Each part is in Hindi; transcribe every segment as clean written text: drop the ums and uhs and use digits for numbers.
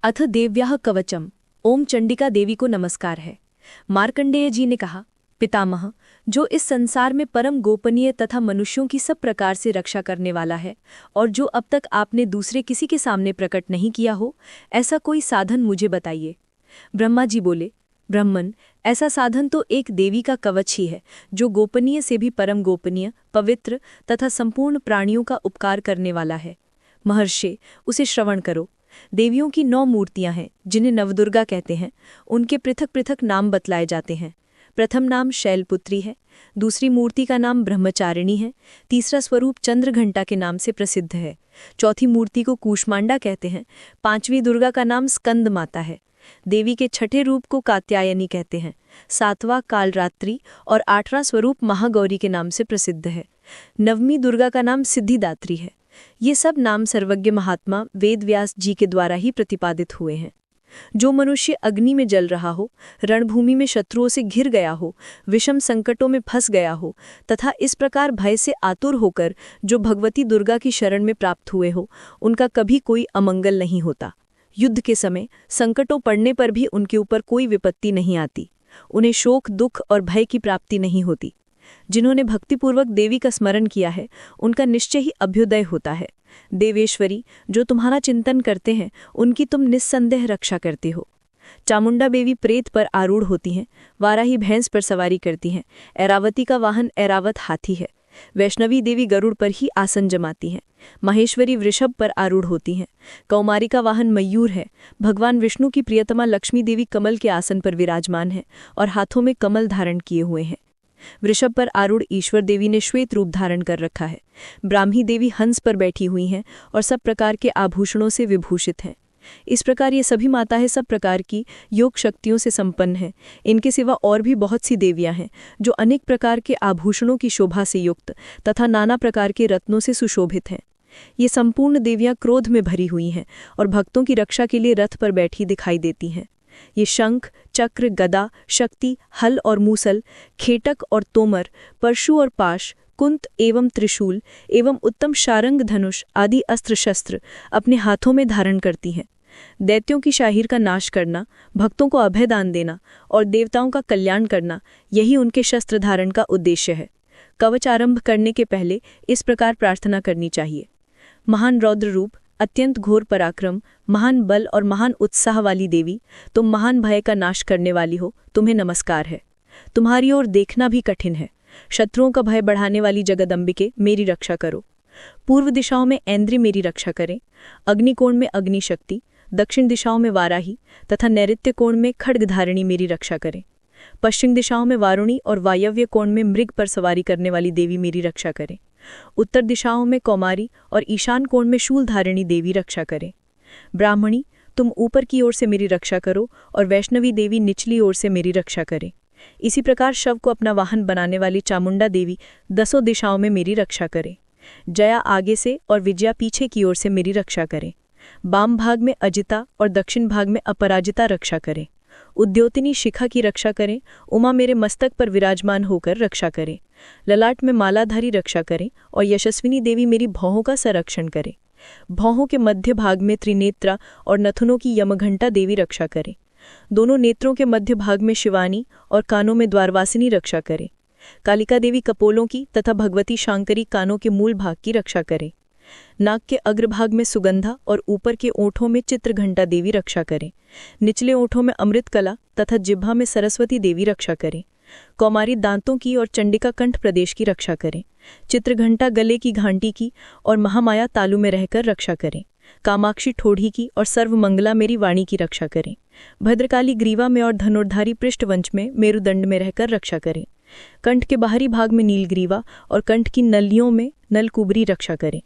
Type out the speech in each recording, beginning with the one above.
अथ देव्याः कवचम। ओम चंडिका देवी को नमस्कार है। मार्कंडेय जी ने कहा, पितामह, जो इस संसार में परम गोपनीय तथा मनुष्यों की सब प्रकार से रक्षा करने वाला है और जो अब तक आपने दूसरे किसी के सामने प्रकट नहीं किया हो, ऐसा कोई साधन मुझे बताइए। ब्रह्मा जी बोले, ब्रह्मन, ऐसा साधन तो एक देवी का कवच ही है, जो गोपनीय से भी परम गोपनीय, पवित्र तथा संपूर्ण प्राणियों का उपकार करने वाला है। महर्षि, उसे श्रवण करो। देवियों की 9 मूर्तियां हैं, जिन्हें नवदुर्गा कहते हैं। उनके पृथक पृथक नाम बतलाए जाते हैं। प्रथम नाम शैलपुत्री है, दूसरी मूर्ति का नाम ब्रह्मचारिणी है, तीसरा स्वरूप चंद्रघंटा के नाम से प्रसिद्ध है, चौथी मूर्ति को कूष्मांडा कहते हैं, पांचवी दुर्गा का नाम स्कंद माता है, देवी के छठे रूप को कात्यायनी कहते हैं, सातवां कालरात्रि और 8वां स्वरूप महागौरी के नाम से प्रसिद्ध है, नवमी दुर्गा का नाम सिद्धिदात्री है। ये सब नाम सर्वज्ञ महात्मा वेदव्यास जी के द्वारा ही प्रतिपादित हुए हैं। जो मनुष्य अग्नि में जल रहा हो, रणभूमि में शत्रुओं से घिर गया हो, विषम संकटों में फंस गया हो तथा इस प्रकार भय से आतुर होकर जो भगवती दुर्गा की शरण में प्राप्त हुए हो, उनका कभी कोई अमंगल नहीं होता। युद्ध के समय संकटों पड़ने पर भी उनके ऊपर कोई विपत्ति नहीं आती। उन्हें शोक, दुख और भय की प्राप्ति नहीं होती। जिन्होंने भक्तिपूर्वक देवी का स्मरण किया है, उनका निश्चय ही अभ्युदय होता है। देवेश्वरी, जो तुम्हारा चिंतन करते हैं, उनकी तुम निस्संदेह रक्षा करते हो। चामुंडा देवी प्रेत पर आरूढ़ होती हैं, वाराही भैंस पर सवारी करती हैं, ऐरावती का वाहन ऐरावत हाथी है, वैष्णवी देवी गरुड़ पर ही आसन जमाती हैं, महेश्वरी वृषभ पर आरूढ़ होती हैं, कौमारी का वाहन मयूर है, भगवान विष्णु की प्रियतमा लक्ष्मी देवी कमल के आसन पर विराजमान है और हाथों में कमल धारण किए हुए हैं। वृषभ पर आरूढ़ ईश्वर देवी ने श्वेत रूप धारण कर रखा है। ब्राह्मी देवी हंस पर बैठी हुई हैं और सब प्रकार के आभूषणों से विभूषित हैं। इस प्रकार ये सभी माताएं सब प्रकार की योग शक्तियों से संपन्न हैं। इनके सिवा और भी बहुत सी देवियां हैं, जो अनेक प्रकार के आभूषणों की शोभा से युक्त तथा नाना प्रकार के रत्नों से सुशोभित हैं। ये संपूर्ण देवियां क्रोध में भरी हुई हैं और भक्तों की रक्षा के लिए रथ पर बैठी दिखाई देती हैं। ये शंख, चक्र, गदा, शक्ति, हल और मूसल, खेटक और तोमर, परशु और पाश, कुंत एवं त्रिशूल एवं उत्तम शारंग धनुष आदि अस्त्र शस्त्र अपने हाथों में धारण करती हैं। दैत्यों की शाहीर का नाश करना, भक्तों को अभय दान देना और देवताओं का कल्याण करना, यही उनके शस्त्र धारण का उद्देश्य है। कवच आरंभ करने के पहले इस प्रकार प्रार्थना करनी चाहिए। महान रौद्र रूप, अत्यंत घोर पराक्रम, महान बल और महान उत्साह वाली देवी, तुम महान भय का नाश करने वाली हो, तुम्हें नमस्कार है। तुम्हारी ओर देखना भी कठिन है। शत्रुओं का भय बढ़ाने वाली जगदम्बिके, मेरी रक्षा करो। पूर्व दिशाओं में ऐन्द्री मेरी रक्षा करें, अग्निकोण में अग्निशक्ति, दक्षिण दिशाओं में वाराही तथा नैऋत्य कोण में खड्गधारिणी मेरी रक्षा करें। पश्चिम दिशाओं में वारुणी और वायव्य कोण में मृग पर सवारी करने वाली देवी मेरी रक्षा करें। उत्तर दिशाओं में कौमारी और ईशान कोण में शूलधारिणी देवी रक्षा करें। ब्राह्मणी, तुम ऊपर की ओर से मेरी रक्षा करो और वैष्णवी देवी निचली ओर से मेरी रक्षा करें। इसी प्रकार शव को अपना वाहन बनाने वाली चामुंडा देवी 10 दिशाओं में मेरी रक्षा करें। जया आगे से और विजया पीछे की ओर से मेरी रक्षा करें। वाम भाग में अजिता और दक्षिण भाग में अपराजिता रक्षा करें। उद्योतिनी शिखा की रक्षा करें। उमा मेरे मस्तक पर विराजमान होकर रक्षा करें। ललाट में मालाधारी रक्षा करें और यशस्विनी देवी मेरी भौहों का संरक्षण करें। भौहों के मध्य भाग में त्रिनेत्रा और नथुनों की यमघंटा देवी रक्षा करें। दोनों नेत्रों के मध्य भाग में शिवानी और कानों में द्वारवासिनी रक्षा करें। कालिका देवी कपोलों की तथा भगवती शांकरी कानों के मूल भाग की रक्षा करें। नाक के अग्रभाग में सुगंधा और ऊपर के ओठों में चित्रघंटा देवी रक्षा करें। निचले ओठों में अमृत कला तथा जिह्वा में सरस्वती देवी रक्षा करें। कौमारी दांतों की और चंडिका कंठ प्रदेश की रक्षा करें। चित्रघंटा गले की घंटी की और महामाया तालु में रहकर रक्षा करें। कामाक्षी ठोड़ी की और सर्वमंगला मेरी वाणी की रक्षा करें। भद्रकाली ग्रीवा में और धनुर्धारी पृष्ठवंश में मेरुदंड में रहकर रक्षा करें। कंठ के बाहरी भाग में नीलग्रीवा और कंठ की नलियों में नलकुबरी रक्षा करें।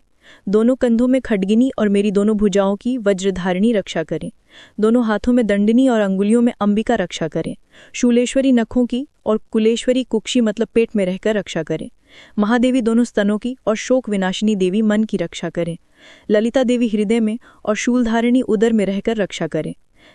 दोनों कंधों में खड्गिनी और मेरी दोनों भुजाओं की वज्रधारिणी रक्षा करें। दोनों हाथों में दंडनी और अंगुलियों में अंबिका रक्षा करें। शूलेश्वरी नखों की और कुलेश्वरी कुक्षी मतलब पेट में रहकर रक्षा करें। महादेवी दोनों स्तनों की और शोक विनाशिनी देवी मन की रक्षा करें। ललिता देवी हृदय में और शूलधारिणी उदर में रहकर रक्षा करें।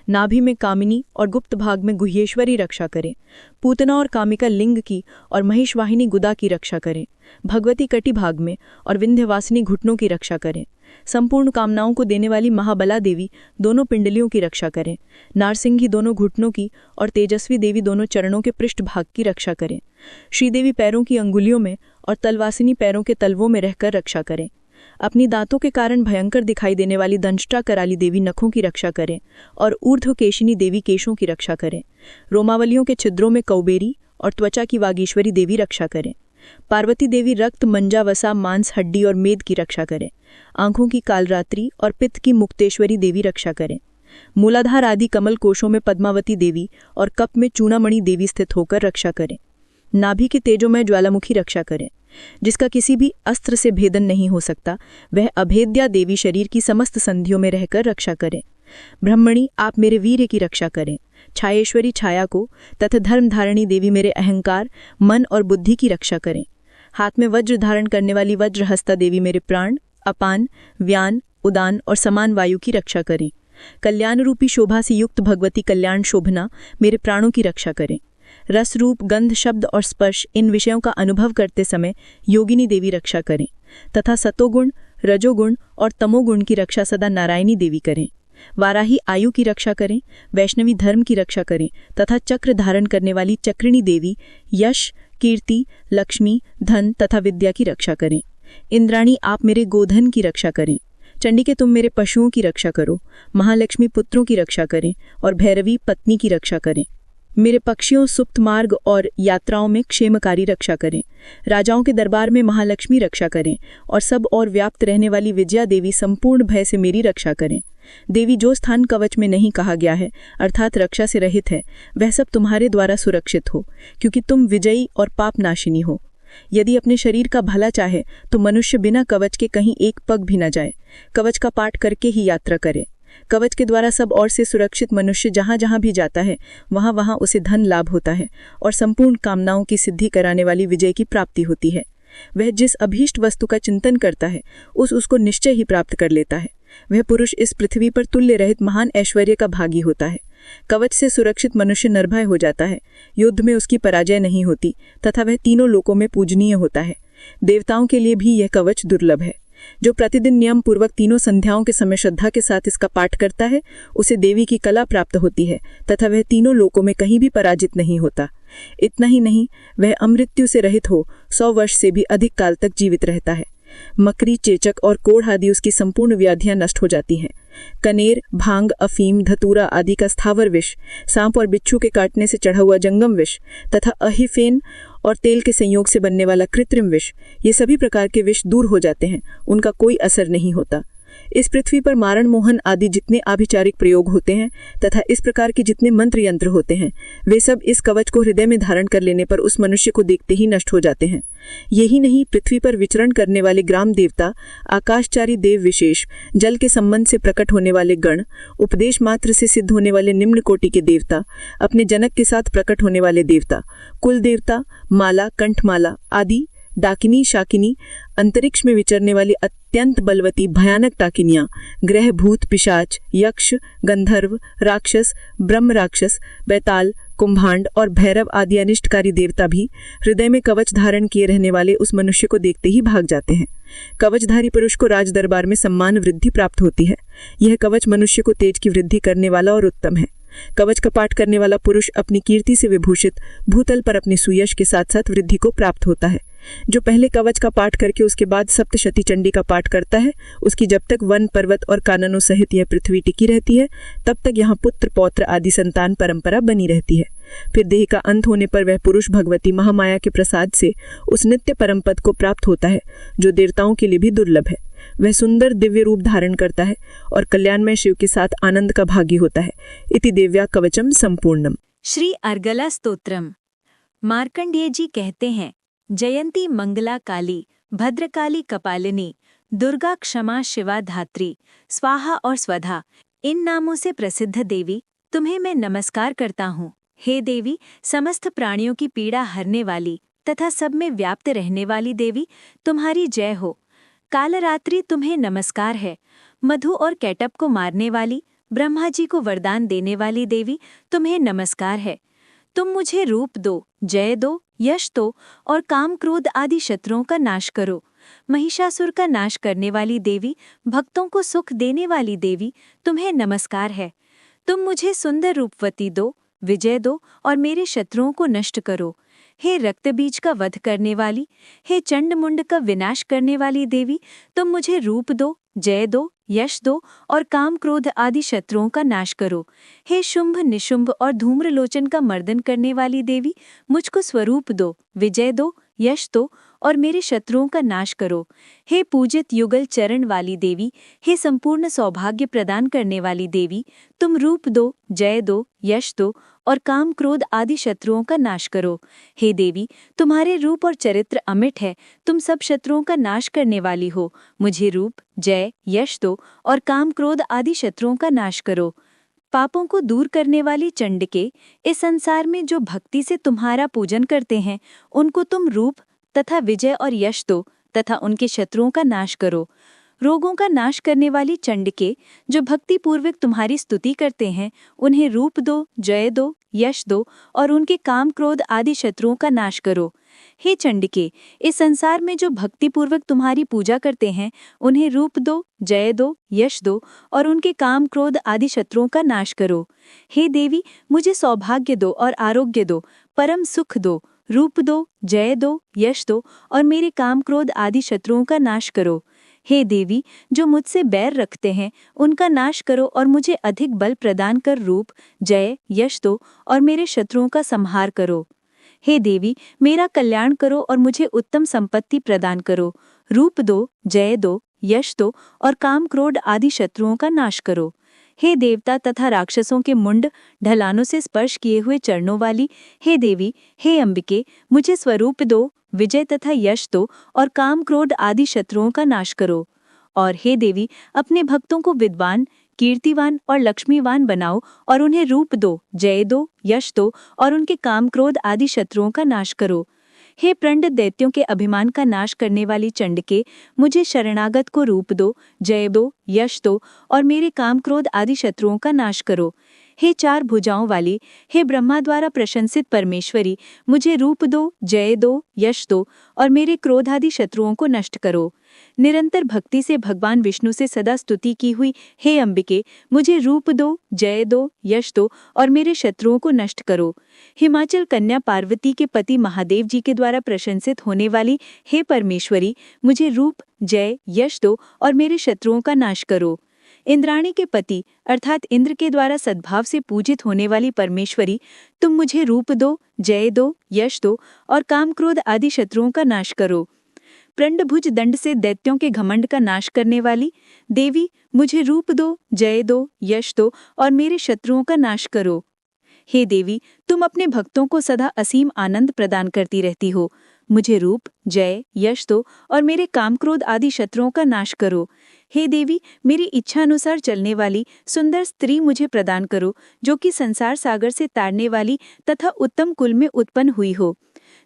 नाभि में कामिनी और गुप्त भाग में गुह्येश्वरी रक्षा करें। पूतना और कामिका लिंग की और महिषवाहिनी गुदा की रक्षा करें। भगवती कटी भाग में और विंध्यवासिनी घुटनों की रक्षा करें। संपूर्ण कामनाओं को देने वाली महाबला देवी दोनों पिंडलियों की रक्षा करें। नारसिंगी दोनों घुटनों की और तेजस्वी देवी दोनों चरणों के पृष्ठभाग की रक्षा करें। श्रीदेवी पैरों की अंगुलियों में और तलवासिनी पैरों के तलवों में रहकर रक्षा करें। अपनी दांतों के कारण भयंकर दिखाई देने वाली दंष्टा कराली देवी नखों की रक्षा करें और ऊर्ध्वकेशिनी देवी केशों की रक्षा करें। रोमावलियों के छिद्रों में कौबेरी और त्वचा की वागीश्वरी देवी रक्षा करें। पार्वती देवी रक्त, मंजा, वसा, मांस, हड्डी और मेद की रक्षा करें। आंखों की कालरात्रि और पित्त की मुक्तेश्वरी देवी रक्षा करें। मूलाधार आदि कमल कोशों में पद्मावती देवी और कप में चूड़ामणि देवी स्थित होकर रक्षा करें। नाभि के तेजोमय ज्वालामुखी रक्षा करें, जिसका किसी भी अस्त्र से भेदन नहीं हो सकता। वह अभेद्या देवी शरीर की समस्त संधियों में रहकर रक्षा करें। ब्रह्मणी, आप मेरे वीर्य की रक्षा करें। छायेश्वरी छाया को तथा धर्मधारिणी देवी मेरे अहंकार, मन और बुद्धि की रक्षा करें। हाथ में वज्र धारण करने वाली वज्रहस्ता देवी मेरे प्राण, अपान, व्यान, उदान और समान वायु की रक्षा करें। कल्याण रूपी शोभा से युक्त भगवती कल्याण शोभना मेरे प्राणों की रक्षा करें। रस, रूप, गंध, शब्द और स्पर्श, इन विषयों का अनुभव करते समय योगिनी देवी रक्षा करें तथा सतोगुण, रजोगुण और तमोगुण की रक्षा सदा नारायणी देवी करें। वाराही आयु की रक्षा करें, वैष्णवी धर्म की रक्षा करें तथा चक्र धारण करने वाली चक्रिणी देवी यश, कीर्ति, लक्ष्मी, धन तथा विद्या की रक्षा करें। इंद्राणी, आप मेरे गोधन की रक्षा करें। चंडिके, तुम मेरे पशुओं की रक्षा करो। महालक्ष्मी, पुत्रों की रक्षा करें और भैरवी, पत्नी की रक्षा करें। मेरे पक्षियों, सुप्त मार्ग और यात्राओं में क्षेमकारी रक्षा करें। राजाओं के दरबार में महालक्ष्मी रक्षा करें और सब और व्याप्त रहने वाली विजया देवी संपूर्ण भय से मेरी रक्षा करें। देवी, जो स्थान कवच में नहीं कहा गया है अर्थात रक्षा से रहित है, वह सब तुम्हारे द्वारा सुरक्षित हो, क्योंकि तुम विजयी और पाप नाशिनी हो। यदि अपने शरीर का भला चाहे तो मनुष्य बिना कवच के कहीं एक पग भी न जाए, कवच का पाठ करके ही यात्रा करे। कवच के द्वारा सब ओर से सुरक्षित मनुष्य जहाँ जहाँ भी जाता है वहाँ वहाँ उसे धन लाभ होता है और संपूर्ण कामनाओं की सिद्धि कराने वाली विजय की प्राप्ति होती है। वह जिस अभीष्ट वस्तु का चिंतन करता है उसको निश्चय ही प्राप्त कर लेता है। वह पुरुष इस पृथ्वी पर तुल्य रहित महान ऐश्वर्य का भागी होता है। कवच से सुरक्षित मनुष्य निर्भय हो जाता है, युद्ध में उसकी पराजय नहीं होती तथा वह तीनों लोकों में पूजनीय होता है। देवताओं के लिए भी यह कवच दुर्लभ है। जो प्रतिदिन नियम पूर्वक तीनों संध्याओं के समय श्रद्धा के साथ इसका पाठ करता है उसे देवी की कला प्राप्त होती है तथा वह तीनों लोकों में कहीं भी पराजित नहीं होता। इतना ही नहीं, वह अमृत्यु से रहित हो 100 वर्ष से भी अधिक काल तक जीवित रहता है। मकरी, चेचक और कोढ़ आदि उसकी संपूर्ण व्याधियां नष्ट हो जाती हैं। कनेर, भांग, अफीम, धतूरा आदि का स्थावर विष, सांप और बिच्छू के काटने से चढ़ा हुआ जंगम विष तथा अहिफेन और तेल के संयोग से बनने वाला कृत्रिम विष, ये सभी प्रकार के विष दूर हो जाते हैं, उनका कोई असर नहीं होता। इस पृथ्वी पर मारण, मोहन आदि जितने आभिचारिक प्रयोग होते हैं तथा इस प्रकार के जितने मंत्र यंत्र होते हैं वे सब इस कवच को हृदय में धारण कर लेने पर उस मनुष्य को देखते ही नष्ट हो जाते हैं। यही नहीं, पृथ्वी पर विचरण करने वाले ग्राम देवता, आकाशचारी देव विशेष, जल के संबंध से प्रकट होने वाले गण, उपदेश मात्र से सिद्ध होने वाले निम्न कोटि के देवता, अपने जनक के साथ प्रकट होने वाले देवता, कुल देवता, माला, कंठमाला आदि, डाकिनी, शाकिनी, अंतरिक्ष में विचरने वाली अत्यंत बलवती भयानक डाकिनियां, ग्रह, भूत, पिशाच, यक्ष, गंधर्व, राक्षस, ब्रह्म राक्षस, बैताल, कुंभांड और भैरव आदि अनिष्टकारी देवता भी हृदय में कवच धारण किए रहने वाले उस मनुष्य को देखते ही भाग जाते हैं। कवचधारी पुरुष को राज दरबार में सम्मान वृद्धि प्राप्त होती है। यह कवच मनुष्य को तेज की वृद्धि करने वाला और उत्तम है। कवच का पाठ करने वाला पुरुष अपनी कीर्ति से विभूषित भूतल पर अपने सुयश के साथ साथ वृद्धि को प्राप्त होता है। जो पहले कवच का पाठ करके उसके बाद सप्तशती चंडी का पाठ करता है, उसकी जब तक वन, पर्वत और काननों सहित यह पृथ्वी टिकी रहती है तब तक यहाँ पुत्र, पौत्र आदि संतान परंपरा बनी रहती है। फिर देह का अंत होने पर वह पुरुष भगवती महामाया के प्रसाद से उस नित्य परम पद को प्राप्त होता है जो देवताओं के लिए भी दुर्लभ है। वह सुंदर दिव्य रूप धारण करता है और कल्याणमय शिव के साथ आनंद का भागी होता है। इति देव्या कवचम संपूर्णम। श्री अर्गला स्तोत्रम। मार्कंडेय जी कहते हैं, जयंती मंगला काली, भद्रकाली कपालिनी, दुर्गा, क्षमा, शिवा, धात्री, स्वाहा और स्वधा, इन नामों से प्रसिद्ध देवी तुम्हें मैं नमस्कार करता हूँ। हे देवी, समस्त प्राणियों की पीड़ा हरने वाली तथा सब में व्याप्त रहने वाली देवी, तुम्हारी जय हो। कालरात्रि तुम्हें नमस्कार है। मधु और कैटअप को मारने वाली, ब्रह्मा जी को वरदान देने वाली देवी, तुम्हें नमस्कार है। तुम मुझे रूप दो, जय दो, यश दो और काम, क्रोध आदि शत्रुओं का नाश करो। महिषासुर का नाश करने वाली देवी, भक्तों को सुख देने वाली देवी, तुम्हें नमस्कार है। तुम मुझे सुंदर रूपवती दो, विजय दो और मेरे शत्रुओं को नष्ट करो। हे रक्तबीज का वध करने वाली, हे चंडमुंड का विनाश करने वाली देवी, तुम मुझे रूप दो, जय दो, यश दो और काम क्रोध आदि शत्रुओं का नाश करो। हे शुंभ निशुंभ और धूम्रलोचन का मर्दन करने वाली देवी, मुझको स्वरूप दो, विजय दो, यश दो और मेरे शत्रुओं का नाश करो। हे पूजित युगल चरण वाली देवी, हे संपूर्ण सौभाग्य प्रदान करने वाली देवी, तुम रूप दो, जय दो, यश दो और काम क्रोध आदि शत्रुओं का नाश करो। हे देवी, तुम्हारे रूप और चरित्र अमिट है, तुम सब शत्रुओं का नाश करने वाली हो। मुझे रूप, जय, यश दो और काम क्रोध आदि शत्रुओं का नाश करो। पापों को दूर करने वाली चंडिके, इस संसार में जो भक्ति से तुम्हारा पूजन करते हैं, उनको तुम रूप तथा विजय और यश दो तथा उनके शत्रुओं का नाश करो। रोगों का नाश करने वाली चंडिके, जो भक्ति पूर्वक तुम्हारी स्तुति करते हैं, उन्हें रूप दो, जय दो, यश दो और उनके काम क्रोध आदि शत्रुओं का नाश करो। हे चंडिके, इस संसार में जो भक्ति पूर्वक तुम्हारी पूजा करते हैं, उन्हें रूप दो, जय दो, यश दो और उनके काम क्रोध आदि शत्रुओं का नाश करो। हे देवी, मुझे सौभाग्य दो और आरोग्य दो, परम सुख दो, रूप दो, जय दो, यश दो और मेरे काम क्रोध आदि शत्रुओं का नाश करो। हे देवी, जो मुझसे बैर रखते हैं, उनका नाश करो और मुझे अधिक बल प्रदान कर रूप, जय, यश दो और मेरे शत्रुओं का संहार करो। हे देवी, मेरा कल्याण करो और मुझे उत्तम संपत्ति प्रदान करो। रूप दो, जय दो, यश दो और काम क्रोध आदि शत्रुओं का नाश करो। हे देवता तथा राक्षसों के मुंड ढलानों से स्पर्श किए हुए चरणों वाली, हे देवी, हे अंबिके, मुझे स्वरूप दो, विजय तथा यश दो और काम क्रोध आदि शत्रुओं का नाश करो। और हे देवी, अपने भक्तों को विद्वान, कीर्तिवान और लक्ष्मीवान बनाओ और उन्हें रूप दो, जय दो, यश दो और उनके काम क्रोध आदि शत्रुओं का नाश करो। हे प्रंड दैत्यों के अभिमान का नाश करने वाली चंडिके, मुझे शरणागत को रूप दो, जय दो, यश दो और मेरे काम क्रोध आदि शत्रुओं का नाश करो। हे चार भुजाओं वाली, हे ब्रह्मा द्वारा प्रशंसित परमेश्वरी, मुझे रूप दो, जय दो, यश दो और मेरे क्रोधादि शत्रुओं को नष्ट करो। निरंतर भक्ति से भगवान विष्णु से सदा स्तुति की हुई, हे अंबिके, मुझे रूप दो, जय दो, यश दो और मेरे शत्रुओं को नष्ट करो। हिमाचल कन्या पार्वती के पति महादेव जी के द्वारा प्रशंसित होने वाली, हे परमेश्वरी, मुझे रूप, जय, यश दो और मेरे शत्रुओं का नाश करो। इंद्राणी के पति अर्थात इंद्र के द्वारा सद्भाव से पूजित होने वाली परमेश्वरी, तुम मुझे रूप दो, जय दो, यश दो और काम क्रोध आदि शत्रुओं का नाश करो। प्रंडभुज दंड से दैत्यों के घमंड का नाश करने वाली देवी, मुझे रूप दो, जय दो, यश दो और मेरे शत्रुओं का नाश करो। हे देवी, तुम अपने भक्तों को सदा असीम आनंद प्रदान करती रहती हो। मुझे रूप, जय, यश दो और मेरे काम क्रोध आदि शत्रुओं का नाश करो। हे देवी, मेरी इच्छा अनुसार चलने वाली सुंदर स्त्री मुझे प्रदान करो, जो कि संसार सागर से तारने वाली तथा उत्तम कुल में उत्पन्न हुई हो।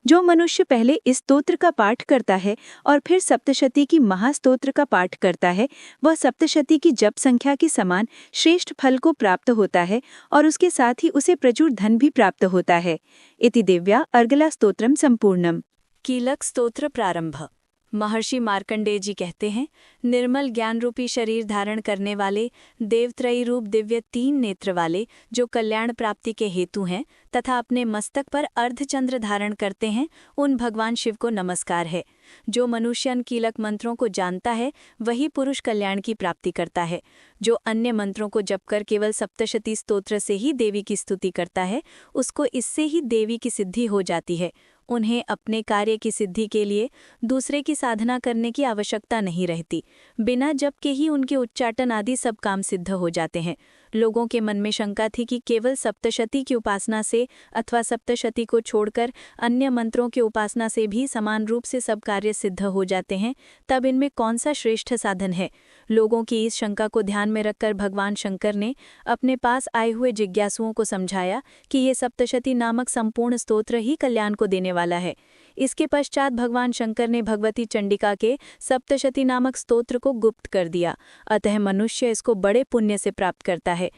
जो मनुष्य पहले इस स्तोत्र का पाठ करता है और फिर सप्तशती की महास्तोत्र का पाठ करता है, वह सप्तशती की जप संख्या के समान श्रेष्ठ फल को प्राप्त होता है और उसके साथ ही उसे प्रचुर धन भी प्राप्त होता है। इति दिव्या अर्गला स्तोत्रम संपूर्णम। कीलक स्तोत्र प्रारंभ। महर्षि मार्कंडेय जी कहते हैं, निर्मल ज्ञान रूपी शरीर धारण करने वाले, देवत्रयी रूप दिव्य 3 नेत्र वाले, जो कल्याण प्राप्ति के हेतु हैं तथा अपने मस्तक पर अर्धचंद्र धारण करते हैं, उन भगवान शिव को नमस्कार है। जो मनुष्य इन कीलक मंत्रों को जानता है, वही पुरुष कल्याण की प्राप्ति करता है। जो अन्य मंत्रों को जपकर केवल सप्तशती स्तोत्र से ही देवी की स्तुति करता है, उसको इससे ही देवी की सिद्धि हो जाती है। उन्हें अपने कार्य की सिद्धि के लिए दूसरे की साधना करने की आवश्यकता नहीं रहती। बिना जप के ही उनके उच्चाटन आदि सब काम सिद्ध हो जाते हैं। लोगों के मन में शंका थी कि केवल सप्तशती की उपासना से अथवा सप्तशती को छोड़कर अन्य मंत्रों की उपासना से भी समान रूप से सब कार्य सिद्ध हो जाते हैं, तब इनमें कौन सा श्रेष्ठ साधन है। लोगों की इस शंका को ध्यान में रखकर भगवान शंकर ने अपने पास आए हुए जिज्ञासुओं को समझाया कि ये सप्तशती नामक संपूर्ण स्तोत्र ही कल्याण को देने वाला है। इसके पश्चात भगवान शंकर ने भगवती चंडिका के सप्तशती नामक स्तोत्र को गुप्त कर दिया, अतः मनुष्य इसको बड़े पुण्य से प्राप्त करता है।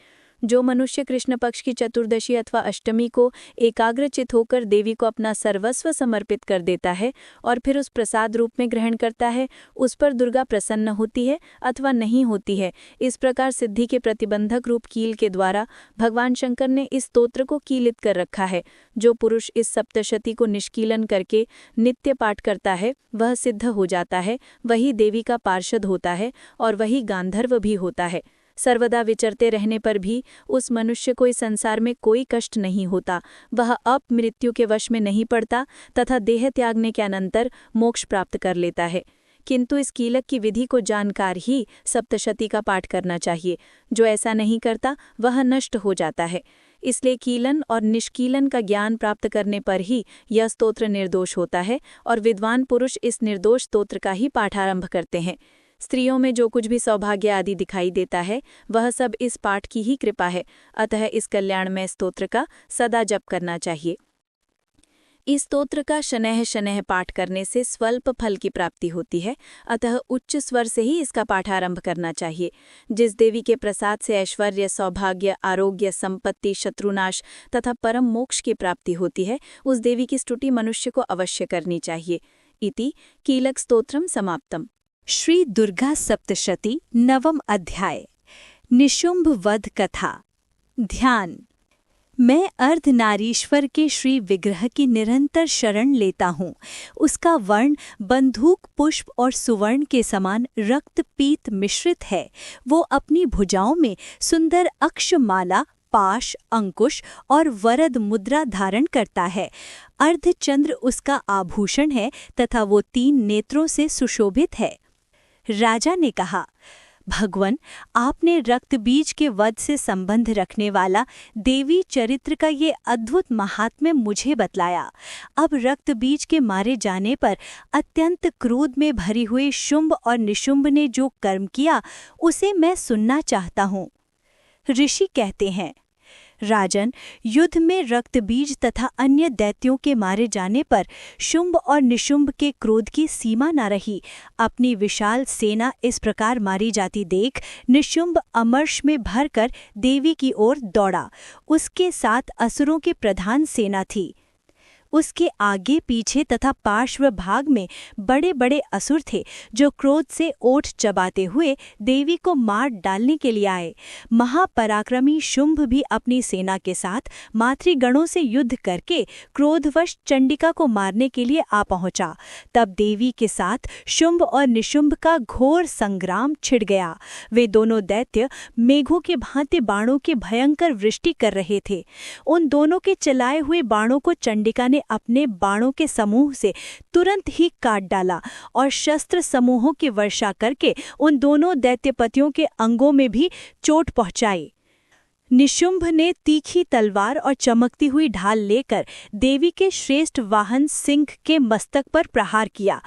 जो मनुष्य कृष्ण पक्ष की चतुर्दशी अथवा अष्टमी को एकाग्रचित होकर देवी को अपना सर्वस्व समर्पित कर देता है और फिर उस प्रसाद रूप में ग्रहण करता है, उस पर दुर्गा प्रसन्न होती है अथवा नहीं होती है। इस प्रकार सिद्धि के प्रतिबंधक रूप कील के द्वारा भगवान शंकर ने इस स्तोत्र को कीलित कर रखा है। जो पुरुष इस सप्तशती को निष्कीलन करके नित्य पाठ करता है वह सिद्ध हो जाता है, वही देवी का पार्षद होता है और वही गांधर्व भी होता है। सर्वदा विचरते रहने पर भी उस मनुष्य को इस संसार में कोई कष्ट नहीं होता, वह अब मृत्यु के वश में नहीं पड़ता तथा देह त्यागने के अनंतर मोक्ष प्राप्त कर लेता है। किंतु इस कीलक की विधि को जानकार ही सप्तशती का पाठ करना चाहिए। जो ऐसा नहीं करता वह नष्ट हो जाता है। इसलिए कीलन और निष्कीलन का ज्ञान प्राप्त करने पर ही यह स्तोत्र निर्दोष होता है और विद्वान पुरुष इस निर्दोष स्तोत्र का ही पाठारंभ करते हैं। स्त्रियों में जो कुछ भी सौभाग्य आदि दिखाई देता है वह सब इस पाठ की ही कृपा है। अतः इस कल्याणमय स्तोत्र का सदा जप करना चाहिए। इस स्तोत्र का शनैः शनैः पाठ करने से स्वल्प फल की प्राप्ति होती है, अतः उच्च स्वर से ही इसका पाठारंभ करना चाहिए। जिस देवी के प्रसाद से ऐश्वर्य, सौभाग्य, आरोग्य, संपत्ति, शत्रुनाश तथा परम मोक्ष की प्राप्ति होती है, उस देवी की स्तुति मनुष्य को अवश्य करनी चाहिए। इति कीलक स्तोत्रम समाप्तम। श्री दुर्गा सप्तशती नवम अध्याय। निशुंभ वध कथा। ध्यान। मैं अर्धनारीश्वर के श्री विग्रह की निरंतर शरण लेता हूँ। उसका वर्ण बंदूक पुष्प और सुवर्ण के समान रक्त पीत मिश्रित है। वो अपनी भुजाओं में सुंदर अक्षमाला, पाश, अंकुश और वरद मुद्रा धारण करता है। अर्धचंद्र उसका आभूषण है तथा वो 3 नेत्रों से सुशोभित है। राजा ने कहा, भगवन, आपने रक्तबीज के वध से संबंध रखने वाला देवी चरित्र का ये अद्भुत महात्म्य मुझे बतलाया। अब रक्तबीज के मारे जाने पर अत्यंत क्रोध में भरी हुई शुंभ और निशुंभ ने जो कर्म किया उसे मैं सुनना चाहता हूँ। ऋषि कहते हैं, राजन, युद्ध में रक्तबीज तथा अन्य दैत्यों के मारे जाने पर शुंभ और निशुंभ के क्रोध की सीमा न रही। अपनी विशाल सेना इस प्रकार मारी जाती देख निशुंभ अमर्ष में भरकर देवी की ओर दौड़ा। उसके साथ असुरों की प्रधान सेना थी। उसके आगे पीछे तथा पार्श्व भाग में बड़े बड़े असुर थे जो क्रोध से ओठ चबाते हुए देवी को मार डालने के लिए आए। महापराक्रमी शुंभ भी अपनी सेना के साथ मातृगणों से युद्ध करके क्रोधवश चंडिका को मारने के लिए आ पहुंचा। तब देवी के साथ शुंभ और निशुंभ का घोर संग्राम छिड़ गया। वे दोनों दैत्य मेघों के भांति बाणों की भयंकर वृष्टि कर रहे थे। उन दोनों के चलाए हुए बाणों को चंडिका ने अपने बाणों के समूह से तुरंत ही काट डाला और शस्त्र समूहों की वर्षा करके उन दोनों दैत्यपतियों के अंगों में भी चोट पहुंचाई। निशुंभ ने तीखी तलवार और चमकती हुई ढाल लेकर देवी के श्रेष्ठ वाहन सिंह के मस्तक पर प्रहार किया।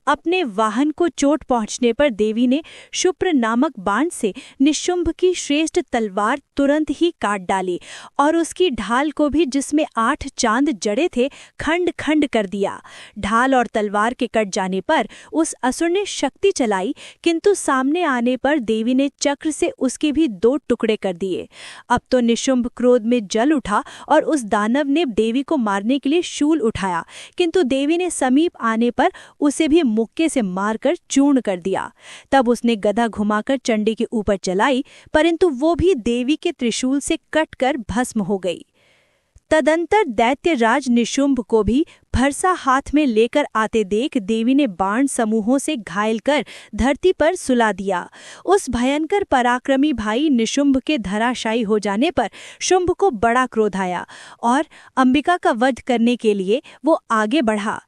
अपने वाहन को चोट पहुंचने पर देवी ने शुप्र नामक बाण से निशुंभ की श्रेष्ठ तलवार तुरंत ही काट डाली और उसकी ढाल को भी, जिसमें 8 चांद जड़े थे, खंड खंड कर दिया। ढाल और तलवार के कट जाने पर उस असुर ने शक्ति चलाई, किंतु सामने आने पर देवी ने चक्र से उसके भी 2 टुकड़े कर दिए। अब तो निशुंभ क्रोध में जल उठा और उस दानव ने देवी को मारने के लिए शूल उठाया, किंतु देवी ने समीप आने पर उसे भी मुक्के से मारकर चूर्ण कर दिया। तब उसने गदा घुमाकर चंडी के ऊपर चलाई, परंतु वो भी देवी के त्रिशूल से कटकर भस्म हो गई। तदंतर दैत्यराज निशुंभ को भी भरसा हाथ में लेकर आते देख देवी ने बाण समूहों से घायल कर धरती पर सुला दिया। उस भयंकर पराक्रमी भाई निशुंभ के धराशायी हो जाने पर शुंभ को बड़ा क्रोध आया और अंबिका का वध करने के लिए वो आगे बढ़ा।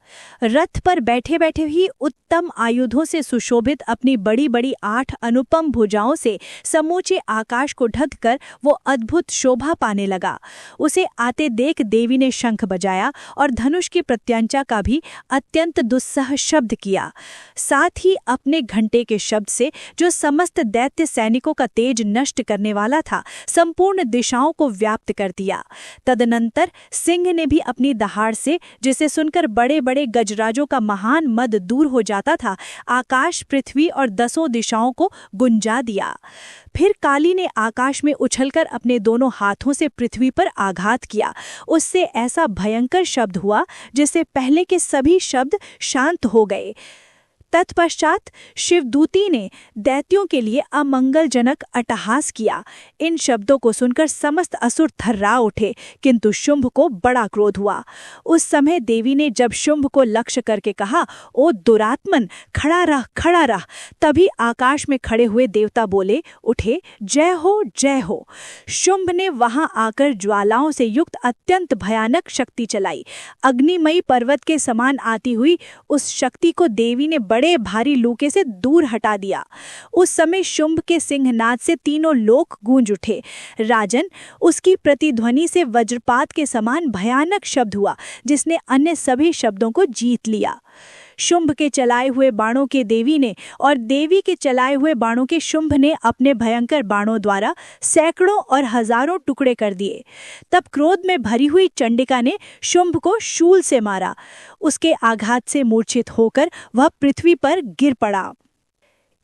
रथ पर बैठे बैठे ही उत्तम आयुधों से सुशोभित अपनी बड़ी बड़ी 8 अनुपम भुजाओं से समूचे आकाश को ढककर वो अद्भुत शोभा पाने लगा। उसे आते देख देवी ने शंख बजाया और धनुष की प्रत्यंचा का भी अत्यंत दुस्सह शब्द किया। साथ ही अपने घंटे के शब्द से, जो समस्त दैत्य सैनिकों का तेज नष्ट करने वाला था, संपूर्ण दिशाओं को व्याप्त कर दिया। तदनंतर सिंह ने भी अपनी दहाड़ से, जिसे सुनकर बड़े बड़े गजराजों का महान मद दूर हो जाता था, आकाश, पृथ्वी और 10 दिशाओं को गुंजा दिया। फिर काली ने आकाश में उछलकर अपने दोनों हाथों से पृथ्वी पर आघात किया। उससे ऐसा भयंकर शब्द हुआ जिससे पहले के सभी शब्द शांत हो गए। तत्पश्चात शिवदूती ने दैत्यों के लिए अमंगलजनक अट्टहास किया। इन शब्दों को सुनकर समस्त असुर थर्रा उठे, किंतु शुंभ को बड़ा क्रोध हुआ। उस समय देवी ने जब शुंभ को लक्ष्य करके कहा, ओ दुरात्मन, खड़ा रह, खड़ा रह। तभी आकाश में खड़े हुए देवता बोले उठे, जय हो, जय हो। शुंभ ने वहां आकर ज्वालाओं से युक्त अत्यंत भयानक शक्ति चलाई। अग्निमयी पर्वत के समान आती हुई उस शक्ति को देवी ने बड़े भारी लूके से दूर हटा दिया। उस समय शुंभ के सिंहनाद से तीनों लोक गूंज उठे। राजन, उसकी प्रतिध्वनि से वज्रपात के समान भयानक शब्द हुआ जिसने अन्य सभी शब्दों को जीत लिया। शुंभ के चलाए हुए बाणों के देवी ने और देवी के चलाए हुए बाणों के शुंभ ने अपने भयंकर बाणों द्वारा सैकड़ों और हजारों टुकड़े कर दिए। तब क्रोध में भरी हुई चंडिका ने शुंभ को शूल से मारा। उसके आघात से मूर्छित होकर वह पृथ्वी पर गिर पड़ा।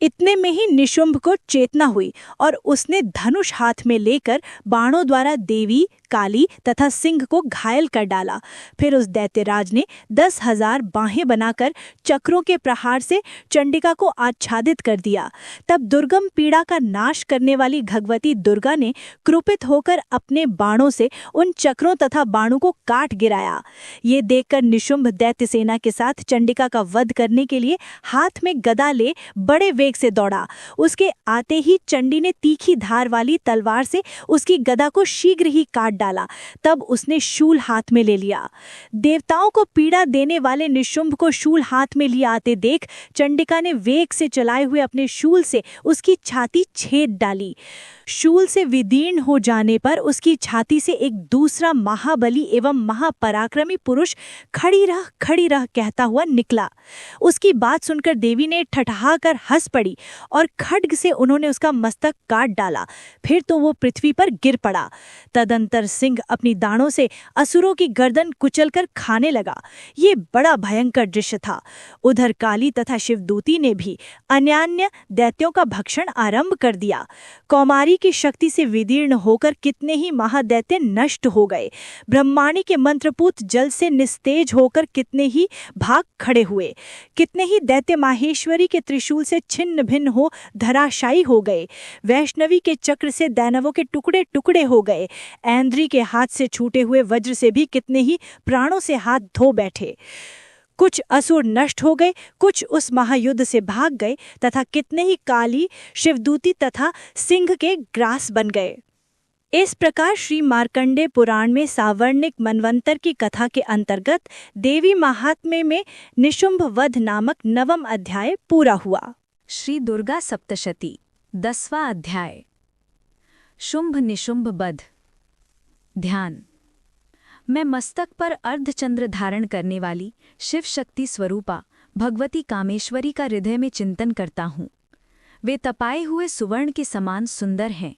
इतने में ही निशुंभ को चेतना हुई और उसने धनुष हाथ में लेकर बाणों द्वारा देवी, काली तथा सिंह को घायल कर डाला। फिर उस दैत्यराज ने 10,000 बाहें बनाकर चक्रों के प्रहार से चंडिका को आच्छादित कर दिया। तब दुर्गम पीड़ा का नाश करने वाली भगवती दुर्गा ने क्रुपित होकर अपने बाणों से उन चक्रों तथा बाणों को काट गिराया। ये देखकर निशुंभ दैत्य सेना के साथ चंडिका का वध करने के लिए हाथ में गदा ले बड़े वेग से दौड़ा। उसके आते ही चंडी ने तीखी धार वाली तलवार से उसकी गदा को शीघ्र ही काट डाला। तब उसने शूल हाथ में ले लिया। देवताओं को पीड़ा देने वाले निशुंभ को शूल हाथ में लिए आते देख चंडिका ने वेग से चलाए हुए अपने शूल से उसकी छाती छेद डाली। शूल से विदीर्ण हो जाने पर उसकी छाती से एक दूसरा महाबली एवं महापराक्रमी पुरुष खड़ी रह कहता हुआ निकला। उसकी बात सुनकर देवी ने ठठहाकर हंस पड़ी और खड्ग से उन्होंने उसका मस्तक काट डाला। फिर तो वो पृथ्वी पर गिर पड़ा। तदंतर सिंह अपनी दाढ़ों से असुरों की गर्दन कुचलकर खाने लगा। ये बड़ा भयंकर दृश्य था। उधर काली तथा शिवदूती ने भी अन्यान्य दैत्यों का भक्षण आरंभ कर दिया। कौमारी की शक्ति से विदीर्ण होकर कितने ही महादैत्य नष्ट हो गए। ब्रह्माणी के मंत्रपूत जल से निस्तेज होकर कितने ही भाग खड़े हुए। कितने ही दैत्य माहेश्वरी के त्रिशूल से छिन्न भिन्न हो धराशायी हो गए। वैष्णवी के चक्र से दानवों के टुकड़े टुकड़े हो गए। ऐन्द्री के हाथ से छूटे हुए वज्र से भी कितने ही प्राणों से हाथ धो बैठे। कुछ असुर नष्ट हो गए, कुछ उस महायुद्ध से भाग गए तथा कितने ही काली, शिवदूती तथा सिंह के ग्रास बन गए। इस प्रकार श्री मार्कंडेय पुराण में सावर्णिक मनवंतर की कथा के अंतर्गत देवी महात्म्य में निशुंभ वध नामक 9वां अध्याय पूरा हुआ। श्री दुर्गा सप्तशती 10वां अध्याय। शुंभ निशुंभ वध। ध्यान। मैं मस्तक पर अर्धचंद्र धारण करने वाली शिव शक्ति स्वरूपा भगवती कामेश्वरी का हृदय में चिंतन करता हूँ। वे तपाए हुए सुवर्ण के समान सुंदर हैं।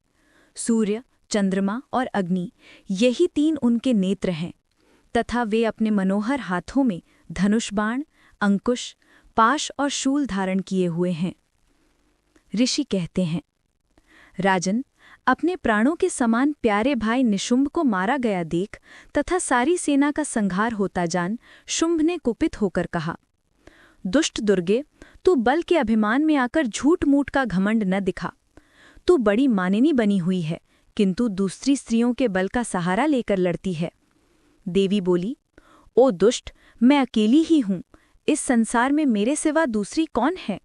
सूर्य, चंद्रमा और अग्नि, यही 3 उनके नेत्र हैं तथा वे अपने मनोहर हाथों में धनुष बाण, अंकुश, पाश और शूल धारण किए हुए हैं। ऋषि कहते हैं, राजन, अपने प्राणों के समान प्यारे भाई निशुंभ को मारा गया देख तथा सारी सेना का संहार होता जान शुंभ ने कुपित होकर कहा, दुष्ट दुर्गे, तू बल के अभिमान में आकर झूठ मूठ का घमंड न दिखा। तू बड़ी मानिनी बनी हुई है, किंतु दूसरी स्त्रियों के बल का सहारा लेकर लड़ती है। देवी बोली, ओ दुष्ट, मैं अकेली ही हूँ। इस संसार में मेरे सिवा दूसरी कौन है?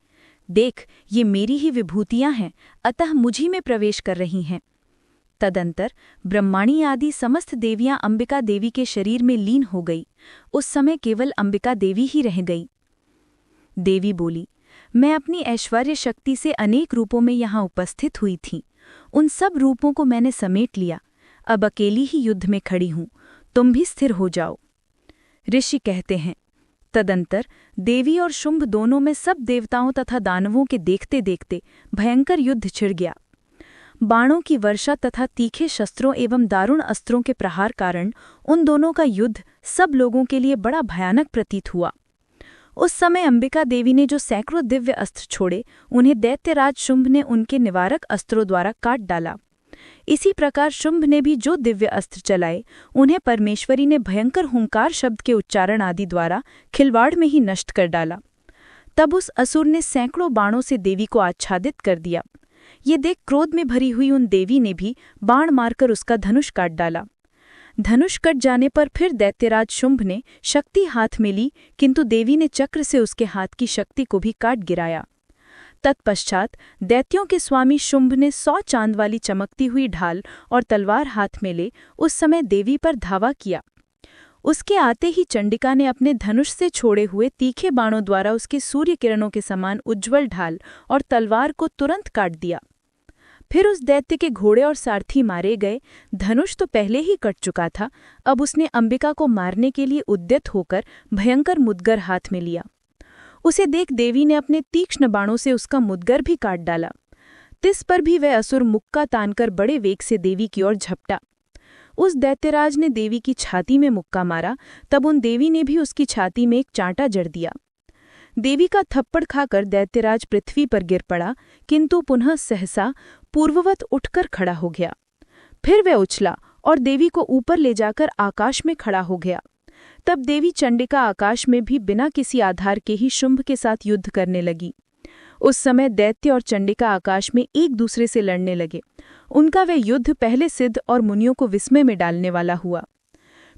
देख, ये मेरी ही विभूतियां हैं, अतः मुझी में प्रवेश कर रही हैं। तदंतर ब्रह्माणी आदि समस्त देवियां अंबिका देवी के शरीर में लीन हो गई। उस समय केवल अंबिका देवी ही रह गई। देवी बोली, मैं अपनी ऐश्वर्य शक्ति से अनेक रूपों में यहाँ उपस्थित हुई थी। उन सब रूपों को मैंने समेट लिया। अब अकेली ही युद्ध में खड़ी हूँ, तुम भी स्थिर हो जाओ। ऋषि कहते हैं, तदंतर देवी और शुंभ दोनों में सब देवताओं तथा दानवों के देखते देखते भयंकर युद्ध छिड़ गया। बाणों की वर्षा तथा तीखे शस्त्रों एवं दारुण अस्त्रों के प्रहार कारण उन दोनों का युद्ध सब लोगों के लिए बड़ा भयानक प्रतीत हुआ। उस समय अंबिका देवी ने जो सैकड़ों दिव्य अस्त्र छोड़े, उन्हें दैत्यराज शुंभ ने उनके निवारक अस्त्रों द्वारा काट डाला। इसी प्रकार शुंभ ने भी जो दिव्य अस्त्र चलाए, उन्हें परमेश्वरी ने भयंकर हुंकार शब्द के उच्चारण आदि द्वारा खिलवाड़ में ही नष्ट कर डाला। तब उस असुर ने सैकड़ों बाणों से देवी को आच्छादित कर दिया। ये देख क्रोध में भरी हुई उन देवी ने भी बाण मारकर उसका धनुष काट डाला। धनुष कट जाने पर फिर दैत्यराज शुंभ ने शक्ति हाथ में ली, किंतु देवी ने चक्र से उसके हाथ की शक्ति को भी काट गिराया। तत्पश्चात दैत्यों के स्वामी शुंभ ने 100 चांद वाली चमकती हुई ढाल और तलवार हाथ में ले उस समय देवी पर धावा किया। उसके आते ही चंडिका ने अपने धनुष से छोड़े हुए तीखे बाणों द्वारा उसके सूर्य किरणों के समान उज्ज्वल ढाल और तलवार को तुरंत काट दिया। फिर उस दैत्य के घोड़े और सारथी मारे गए। धनुष तो पहले ही कट चुका था, अब उसने अंबिका को मारने के लिए उद्यत होकर भयंकर मुद्गर हाथ में लिया। उसे देख देवी ने अपने तीक्ष्ण बाणों से उसका मुद्गर भी काट डाला। तिस पर भी वह असुर मुक्का तानकर बड़े वेग से देवी की ओर झपटा। उस दैत्यराज ने देवी की छाती में मुक्का मारा, तब उन देवी ने भी उसकी छाती में एक चांटा जड़ दिया। देवी का थप्पड़ खाकर दैत्यराज पृथ्वी पर गिर पड़ा, किंतु पुनः सहसा पूर्ववत उठकर खड़ा हो गया। फिर वह उछला और देवी को ऊपर ले जाकर आकाश में खड़ा हो गया। तब देवी चंडिका आकाश में भी बिना किसी आधार के ही शुंभ के साथ युद्ध करने लगी। उस समय दैत्य और चंडिका आकाश में एक दूसरे से लड़ने लगे। उनका वह युद्ध पहले सिद्ध और मुनियों को विस्मय में डालने वाला हुआ।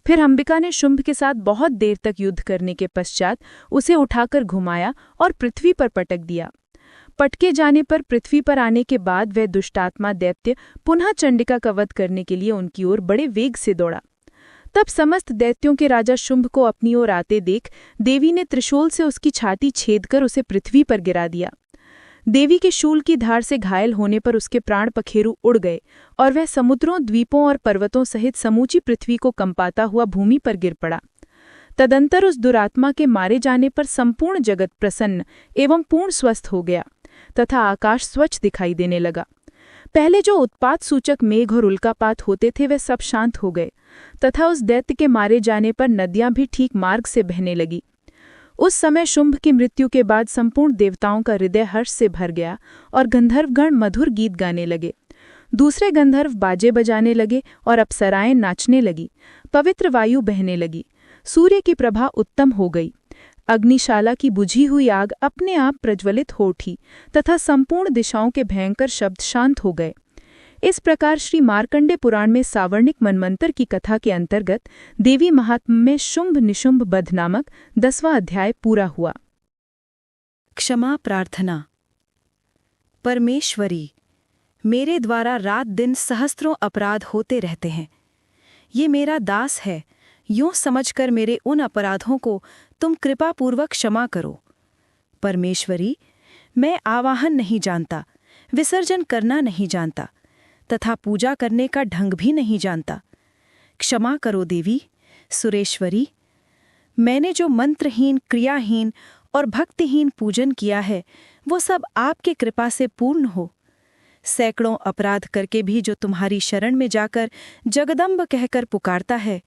फिर अंबिका ने शुंभ के साथ बहुत देर तक युद्ध करने के पश्चात उसे उठाकर घुमाया और पृथ्वी पर पटक दिया। पटके जाने पर पृथ्वी पर आने के बाद वह दुष्टात्मा दैत्य पुनः चंडिका का वध करने के लिए उनकी ओर बड़े वेग से दौड़ा। तब समस्त दैत्यों के राजा शुंभ को अपनी ओर आते देख देवी ने त्रिशूल से उसकी छाती छेदकर उसे पृथ्वी पर गिरा दिया। देवी के शूल की धार से घायल होने पर उसके प्राण पखेरु उड़ गए और वह समुद्रों, द्वीपों और पर्वतों सहित समूची पृथ्वी को कंपाता हुआ भूमि पर गिर पड़ा। तदंतर उस दुरात्मा के मारे जाने पर संपूर्ण जगत प्रसन्न एवं पूर्ण स्वस्थ हो गया तथा आकाश स्वच्छ दिखाई देने लगा। पहले जो उत्पात सूचक मेघ और उल्कापात होते थे वे सब शांत हो गए तथा उस दैत्य के मारे जाने पर नदियां भी ठीक मार्ग से बहने लगी। उस समय शुंभ की मृत्यु के बाद संपूर्ण देवताओं का हृदय हर्ष से भर गया और गंधर्वगण मधुर गीत गाने लगे। दूसरे गंधर्व बाजे बजाने लगे और अप्सराएं नाचने लगी। पवित्र वायु बहने लगी। सूर्य की प्रभा उत्तम हो गई। अग्निशाला की बुझी हुई आग अपने आप प्रज्वलित हो उठी तथा संपूर्ण दिशाओं के भयंकर शब्द शांत हो गए। इस प्रकार श्री मार्कंडे पुराण में सावर्णिक मनमंत्र की कथा के अंतर्गत देवी महात्म्य में शुंभ निशुंभ वध नामक 10वां अध्याय पूरा हुआ। क्षमा प्रार्थना। परमेश्वरी, मेरे द्वारा रात दिन सहस्त्रों अपराध होते रहते हैं। ये मेरा दास है, यूं समझकर मेरे उन अपराधों को तुम कृपापूर्वक क्षमा करो। परमेश्वरी, मैं आवाहन नहीं जानता, विसर्जन करना नहीं जानता तथा पूजा करने का ढंग भी नहीं जानता। क्षमा करो देवी। सुरेश्वरी, मैंने जो मंत्रहीन, क्रियाहीन और भक्तिहीन पूजन किया है वो सब आपके कृपा से पूर्ण हो। सैकड़ों अपराध करके भी जो तुम्हारी शरण में जाकर जगदम्ब कहकर पुकारता है,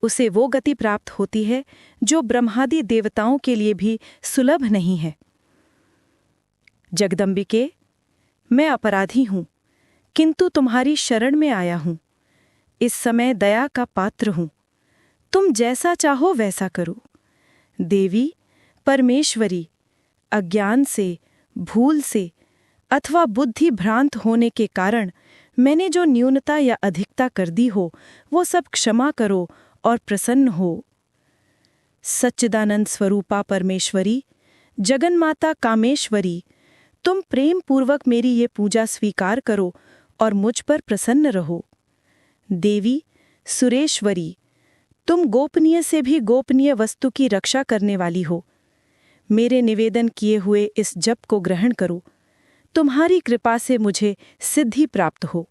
उसे वो गति प्राप्त होती है जो ब्रह्मादि देवताओं के लिए भी सुलभ नहीं है। जगदम्बिके, मैं अपराधी हूँ, किंतु तुम्हारी शरण में आया हूँ। इस समय दया का पात्र हूँ, तुम जैसा चाहो वैसा करो। देवी परमेश्वरी, अज्ञान से, भूल से अथवा बुद्धि भ्रांत होने के कारण मैंने जो न्यूनता या अधिकता कर दी हो वो सब क्षमा करो और प्रसन्न हो। सच्चिदानंद स्वरूपा परमेश्वरी, जगन्माता कामेश्वरी, तुम प्रेम पूर्वक मेरी ये पूजा स्वीकार करो और मुझ पर प्रसन्न रहो। देवी सुरेश्वरी, तुम गोपनीय से भी गोपनीय वस्तु की रक्षा करने वाली हो। मेरे निवेदन किए हुए इस जप को ग्रहण करो। तुम्हारी कृपा से मुझे सिद्धि प्राप्त हो।